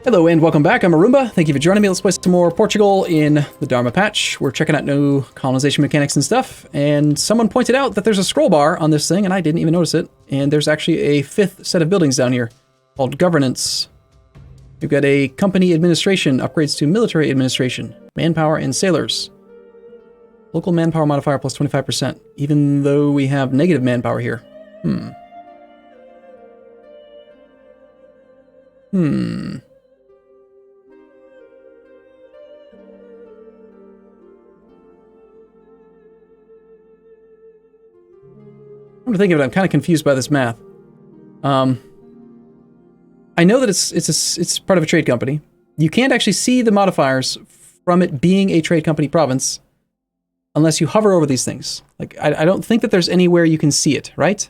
Hello and welcome back, I'm Arumba. Thank you for joining me. Let's play some more Portugal in the Dharma patch. We're checking out new colonization mechanics and stuff, and someone pointed out that there's a scroll bar on this thing, and I didn't even notice it. And there's actually a fifth set of buildings down here called Governance. We've got a company administration, upgrades to military administration, manpower and sailors. Local manpower modifier plus 25%, even though we have negative manpower here. I'm to think of it, I'm kind of confused by this math. I know that it's part of a trade company. You can't actually see the modifiers from it being a trade company province unless you hover over these things. Like, I don't think that there's anywhere you can see it, right?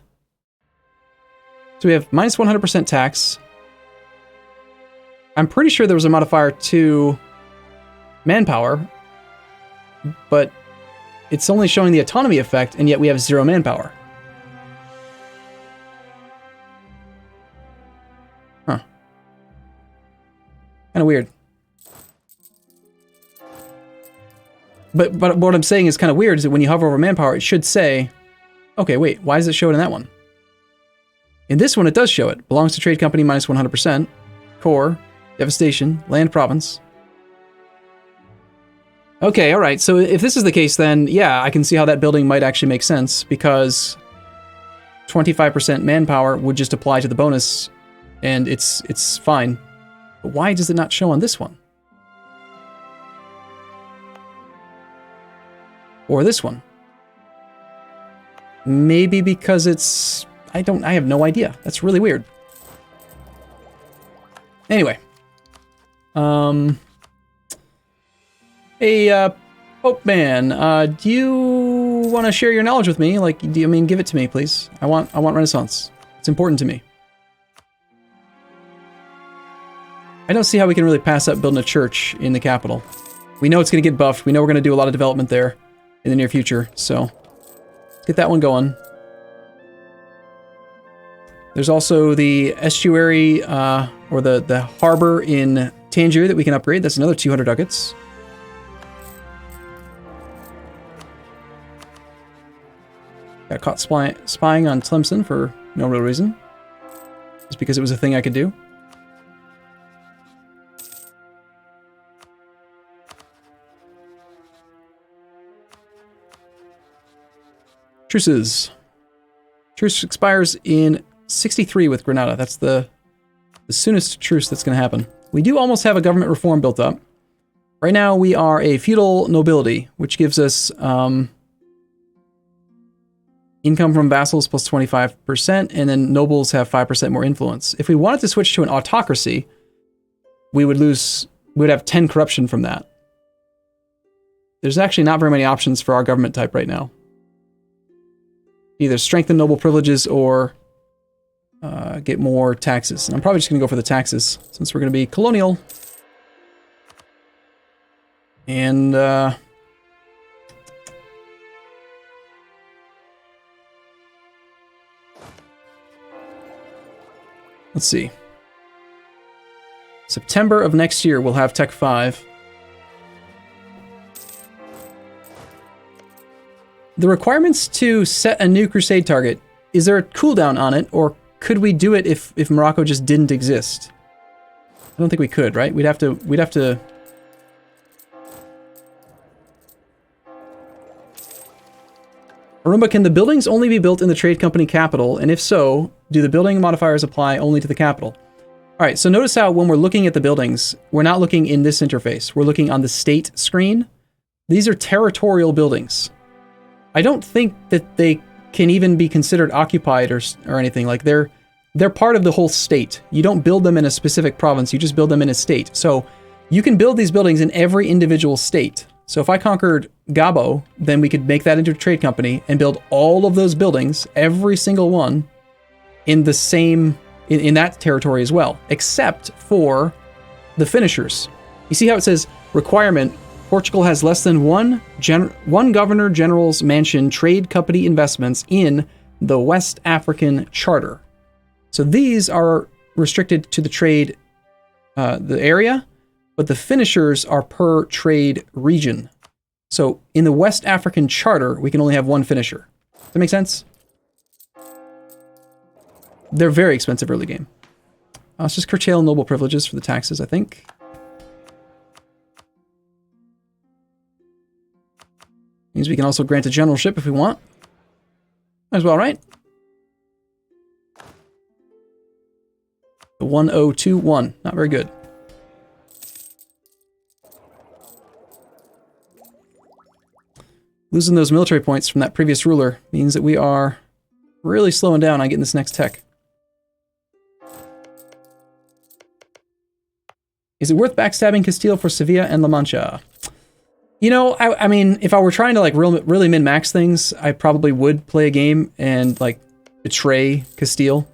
So we have minus 100% tax. I'm pretty sure there was a modifier to manpower, but it's only showing the autonomy effect, and yet we have 0 manpower. Huh. Kind of weird. But what I'm saying is kind of weird is that when you hover over manpower, it should say, okay, wait, why does it show it in that one? In this one, it does show it. Belongs to trade company minus 100%. Core, devastation, land province. Okay, all right. So if this is the case, then yeah, I can see how that building might actually make sense, because 25% manpower would just apply to the bonus, and it's fine. But why does it not show on this one? Or this one? Maybe because it's... I have no idea. That's really weird. Anyway. Hey, Pope Man, do you want to share your knowledge with me? Like, give it to me, please. I want Renaissance. It's important to me. I don't see how we can really pass up building a church in the capital. We know it's going to get buffed. We know we're going to do a lot of development there in the near future, so let's get that one going. There's also the estuary, or the harbor in Tangier that we can upgrade. That's another 200 ducats. Got caught spying on Tlemcen for no real reason. Just because it was a thing I could do. Truces. Truce expires in 63 with Granada. That's the soonest truce that's going to happen. We do almost have a government reform built up. Right now we are a feudal nobility, which gives us income from vassals plus 25%, and then nobles have 5% more influence. If we wanted to switch to an autocracy, we would have 10 corruption from that. There's actually not very many options for our government type right now. Either strengthen noble privileges or get more taxes. And I'm probably just going to go for the taxes, since we're going to be colonial. And let's see. September of next year, we'll have Tech 5. The requirements to set a new crusade target, is there a cooldown on it, or could we do it if Morocco just didn't exist? I don't think we could, right? We'd have to... Arumba, can the buildings only be built in the trade company capital? And if so, do the building modifiers apply only to the capital? All right, so notice how when we're looking at the buildings, we're not looking in this interface. We're looking on the state screen. These are territorial buildings. I don't think that they can even be considered occupied or anything. Like, they're part of the whole state. You don't build them in a specific province, you just build them in a state. So you can build these buildings in every individual state. So if I conquered Gabo, then we could make that into a trade company and build all of those buildings, every single one, in the same, in that territory as well, except for the finishers. You see how it says requirement, Portugal has less than one Governor General's Mansion trade company investments in the West African Charter. So these are restricted to the trade the area, but the finishers are per trade region. So in the West African Charter, we can only have one finisher. Does that make sense? They're very expensive early game. Let's just curtail noble privileges for the taxes, I think. Means we can also grant a generalship if we want. Might as well, right? The 1021. Not very good. Losing those military points from that previous ruler means that we are really slowing down on getting this next tech. Is it worth backstabbing Castile for Sevilla and La Mancha? You know, I mean, if I were trying to like really min-max things, I probably would play a game and like betray Castile.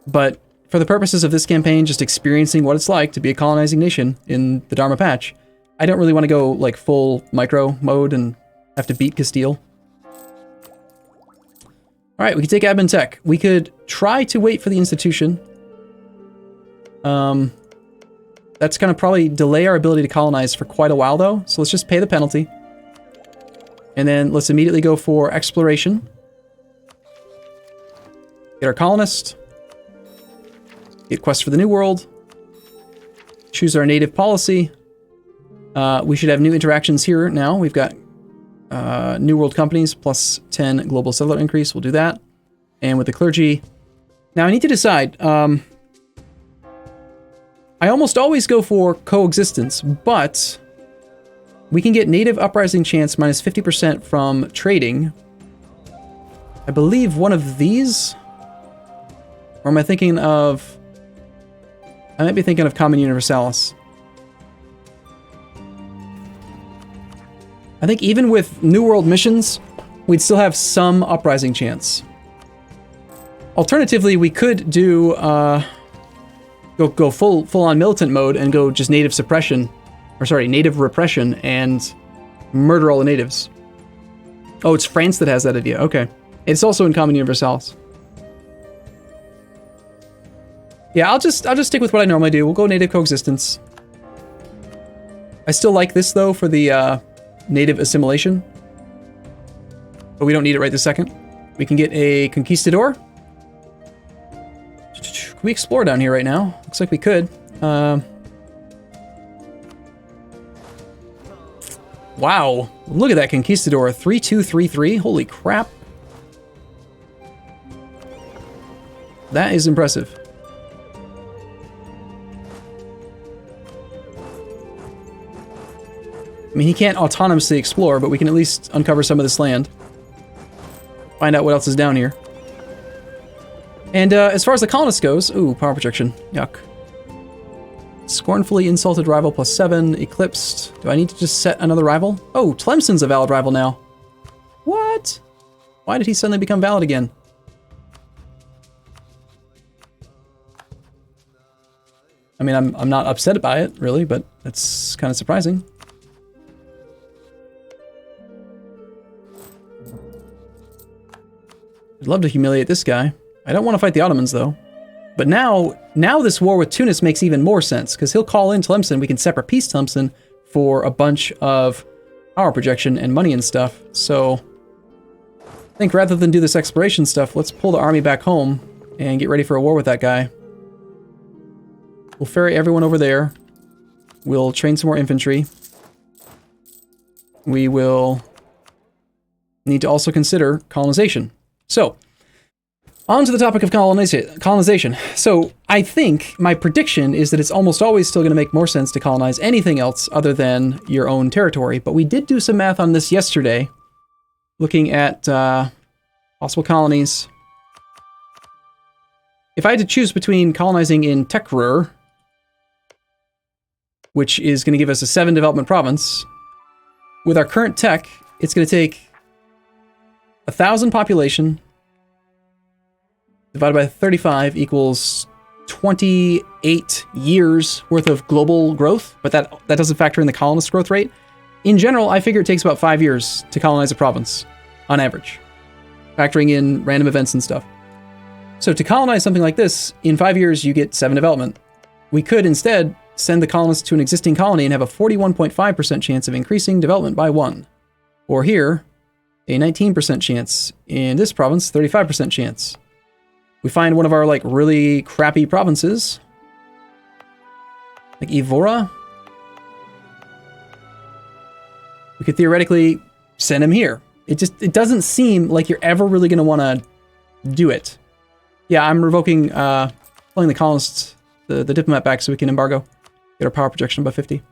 But for the purposes of this campaign, just experiencing what it's like to be a colonizing nation in the Dharma patch, I don't really want to go like full micro mode and have to beat Castile. All right, we could take admin tech. We could try to wait for the institution. That's going to probably delay our ability to colonize for quite a while, though. So let's just pay the penalty. And then let's immediately go for exploration. Get our colonist. Get quest for the New World. Choose our native policy. We should have new interactions here now. We've got New World companies plus 10 global settler increase. We'll do that. And with the clergy. Now I need to decide. I almost always go for coexistence, but we can get native uprising chance minus 50% from trading. I believe one of these, or am I thinking of, I might be thinking of Common Universalis. I think even with New World missions, we'd still have some uprising chance. Alternatively, we could do, go full on militant mode and go just native suppression, or sorry, native repression and murder all the natives. Oh, it's France that has that idea. Okay. It's also in Common Universalis. Yeah, I'll just stick with what I normally do. We'll go native coexistence. I still like this though for the native assimilation, but we don't need it right this second. We can get a conquistador. Can we explore down here right now? Looks like we could. Wow, look at that conquistador, 3233. Holy crap. That is impressive. I mean, he can't autonomously explore, but we can at least uncover some of this land. Find out what else is down here. And as far as the colonist goes, ooh, power projection, yuck. Scornfully insulted rival plus 7, eclipsed. Do I need to just set another rival? Oh, Tlemcen's a valid rival now. What? Why did he suddenly become valid again? I mean, I'm not upset by it, really, but that's kind of surprising. I'd love to humiliate this guy. I don't want to fight the Ottomans, though. But now this war with Tunis makes even more sense, because he'll call in Tlemcen. We can separate peace Tlemcen for a bunch of power projection and money and stuff. So I think rather than do this exploration stuff, let's pull the army back home and get ready for a war with that guy. We'll ferry everyone over there. We'll train some more infantry. We will need to also consider colonization. So, on to the topic of colonization. So, I think my prediction is that it's almost always still going to make more sense to colonize anything else other than your own territory. But we did do some math on this yesterday, looking at possible colonies. If I had to choose between colonizing in Tekrur, which is going to give us a 7 development province, with our current tech, it's going to take 1,000 population divided by 35 equals 28 years worth of global growth, but that doesn't factor in the colonist growth rate. In general, I figure it takes about 5 years to colonize a province, on average, factoring in random events and stuff. So to colonize something like this, in 5 years you get 7 development. We could instead send the colonists to an existing colony and have a 41.5% chance of increasing development by 1. Or here, a 19% chance. In this province, 35% chance. We find one of our, like, really crappy provinces. Like Evora. We could theoretically send him here. It doesn't seem like you're ever really going to want to do it. Yeah, I'm revoking, pulling the colonists, the diplomat back so we can embargo. Get our power projection above 50.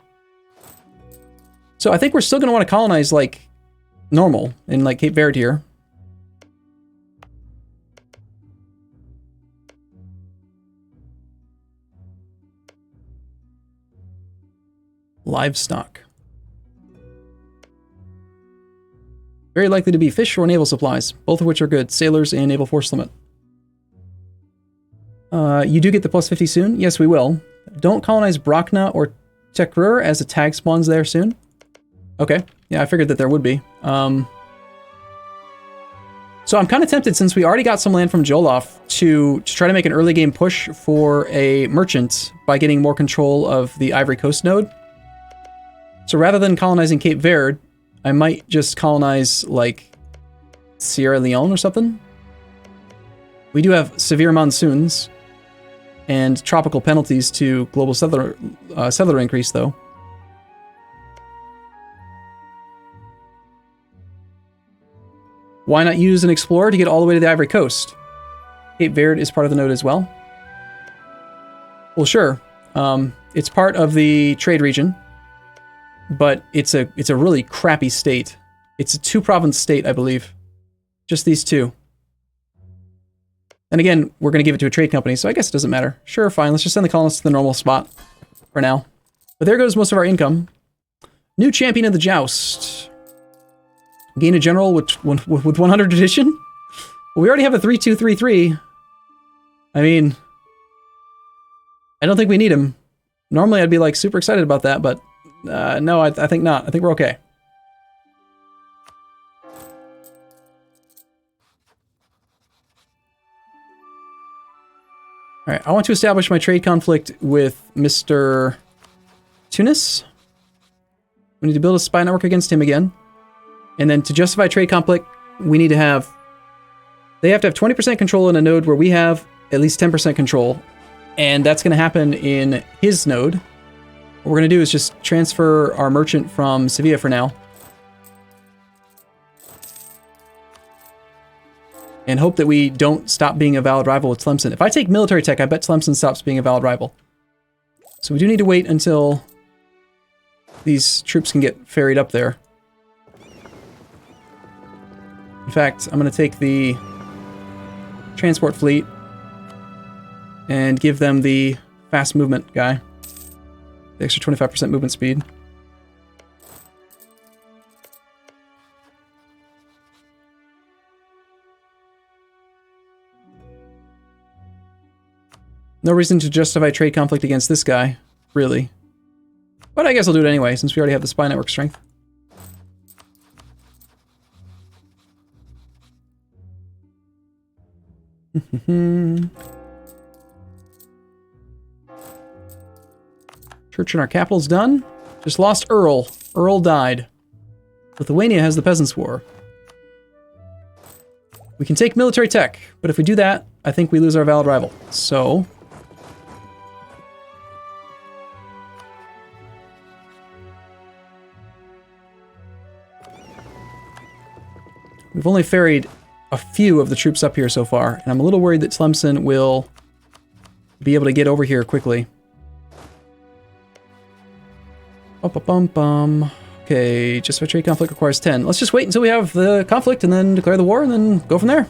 So I think we're still going to want to colonize, like, normal in, like, Cape Verde here. Livestock. Very likely to be fish or naval supplies, both of which are good. Sailors and naval force limit. You do get the plus 50 soon? Yes, we will. Don't colonize Brachna or Tekrur as a tag spawns there soon. Okay. Yeah, I figured that there would be. So I'm kind of tempted, since we already got some land from Joloff, to try to make an early game push for a merchant by getting more control of the Ivory Coast node. So rather than colonizing Cape Verde, I might just colonize, like, Sierra Leone or something. We do have severe monsoons and tropical penalties to global settler increase, though. Why not use an explorer to get all the way to the Ivory Coast? Cape Verde is part of the node as well. Well, sure. It's part of the trade region, but it's a really crappy state. It's a 2-province state, I believe. Just these 2. And again, we're going to give it to a trade company, so I guess it doesn't matter. Sure, fine. Let's just send the colonists to the normal spot for now. But there goes most of our income. New champion of the joust. Gain a general with 100 tradition? Well, we already have a 3-2-3-3. I mean, I don't think we need him. Normally, I'd be, like, super excited about that, but no, I think not. I think we're okay. All right, I want to establish my trade conflict with Mr. Tunis. We need to build a spy network against him again. And then to justify trade conflict, we need to have... They have to have 20% control in a node where we have at least 10% control. And that's going to happen in his node. What we're going to do is just transfer our merchant from Sevilla for now. And hope that we don't stop being a valid rival with Tlemcen. If I take military tech, I bet Tlemcen stops being a valid rival. So we do need to wait until these troops can get ferried up there. In fact, I'm going to take the transport fleet and give them the fast movement guy. The extra 25% movement speed. No reason to justify trade conflict against this guy, really. But I guess I'll do it anyway, since we already have the spy network strength. Church in our capital's done. Just lost Earl. Earl died. Lithuania has the Peasants' War. We can take military tech, but if we do that, I think we lose our valid rival. So... we've only ferried a few of the troops up here so far, and I'm a little worried that Tlemcen will be able to get over here quickly. Okay, just a trade conflict requires 10. Let's just wait until we have the conflict and then declare the war and then go from there.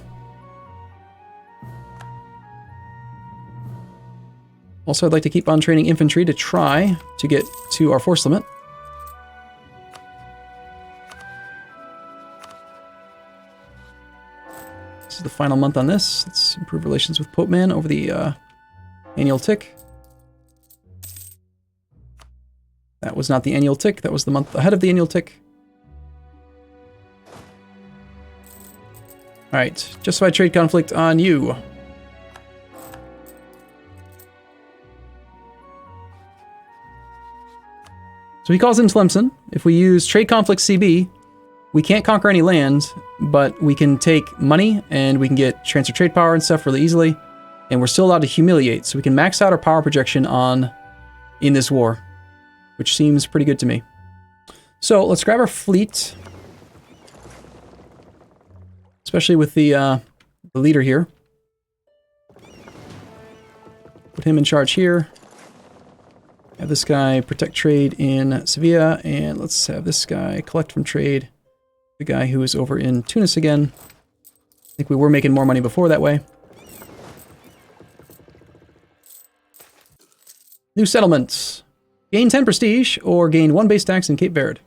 Also, I'd like to keep on training infantry to try to get to our force limit. This is the final month on this. Let's improve relations with Pope Man over the annual tick. That was not the annual tick. That was the month ahead of the annual tick. All right, justified trade conflict on you. So he calls in Tlemcen. If we use Trade Conflict CB, we can't conquer any land, but we can take money and we can get transfer trade power and stuff really easily. And we're still allowed to humiliate, so we can max out our power projection in this war, which seems pretty good to me. So let's grab our fleet, especially with the leader here. Put him in charge here. Have this guy protect trade in Sevilla, and let's have this guy collect from trade. The guy who is over in Tunis again. I think we were making more money before that way. New settlements. Gain 10 prestige or gain 1 base tax in Cape Verde.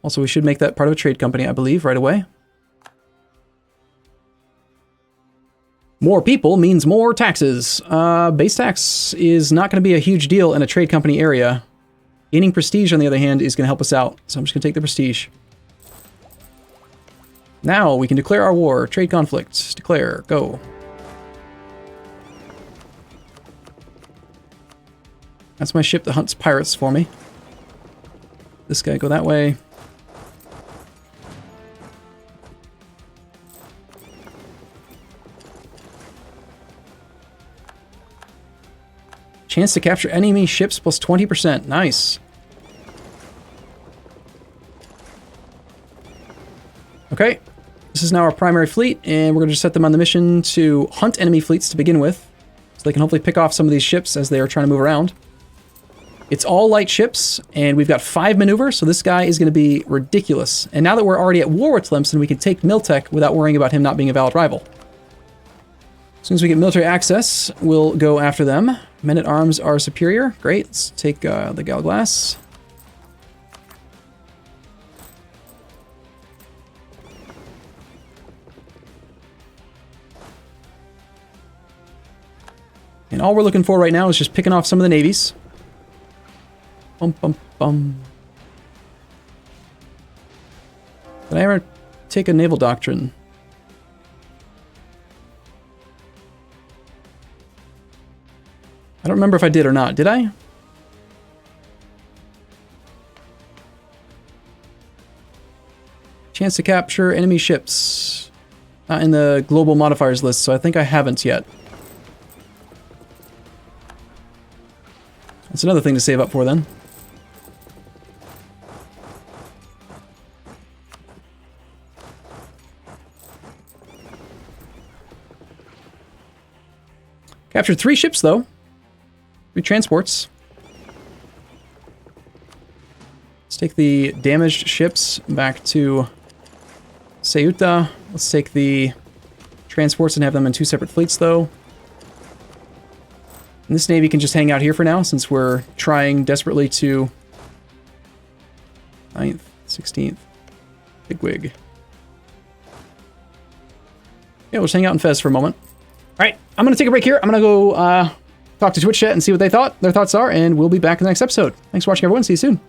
Also, we should make that part of a trade company, I believe, right away. More people means more taxes. Base tax is not going to be a huge deal in a trade company area. Gaining prestige, on the other hand, is going to help us out. So I'm just going to take the prestige. Now we can declare our war. Trade conflict. Declare. Go. That's my ship that hunts pirates for me. This guy go that way. Chance to capture enemy ships plus 20%. Nice. Okay. This is now our primary fleet, and we're going to just set them on the mission to hunt enemy fleets to begin with, so they can hopefully pick off some of these ships as they are trying to move around. It's all light ships, and we've got 5 maneuver, so this guy is going to be ridiculous. And now that we're already at war with Tlemcen, we can take Miltech without worrying about him not being a valid rival. As soon as we get military access, we'll go after them. Men-at-arms are superior. Great. Let's take the Galglass. And all we're looking for right now is just picking off some of the navies. Bum, bum, bum. Did I ever take a naval doctrine? I don't remember if I did or not. Did I? Chance to capture enemy ships. Not in the global modifiers list, so I think I haven't yet. That's another thing to save up for then. Captured 3 ships, though. 3 transports. Let's take the damaged ships back to Ceuta. Let's take the transports and have them in 2 separate fleets, though. And this navy can just hang out here for now, since we're trying desperately to... 9th, 16th. Bigwig. Yeah, we'll just hang out in Fez for a moment. Alright, I'm going to take a break here. I'm going to go talk to Twitch chat and see what their thoughts are, and we'll be back in the next episode. Thanks for watching, everyone. See you soon.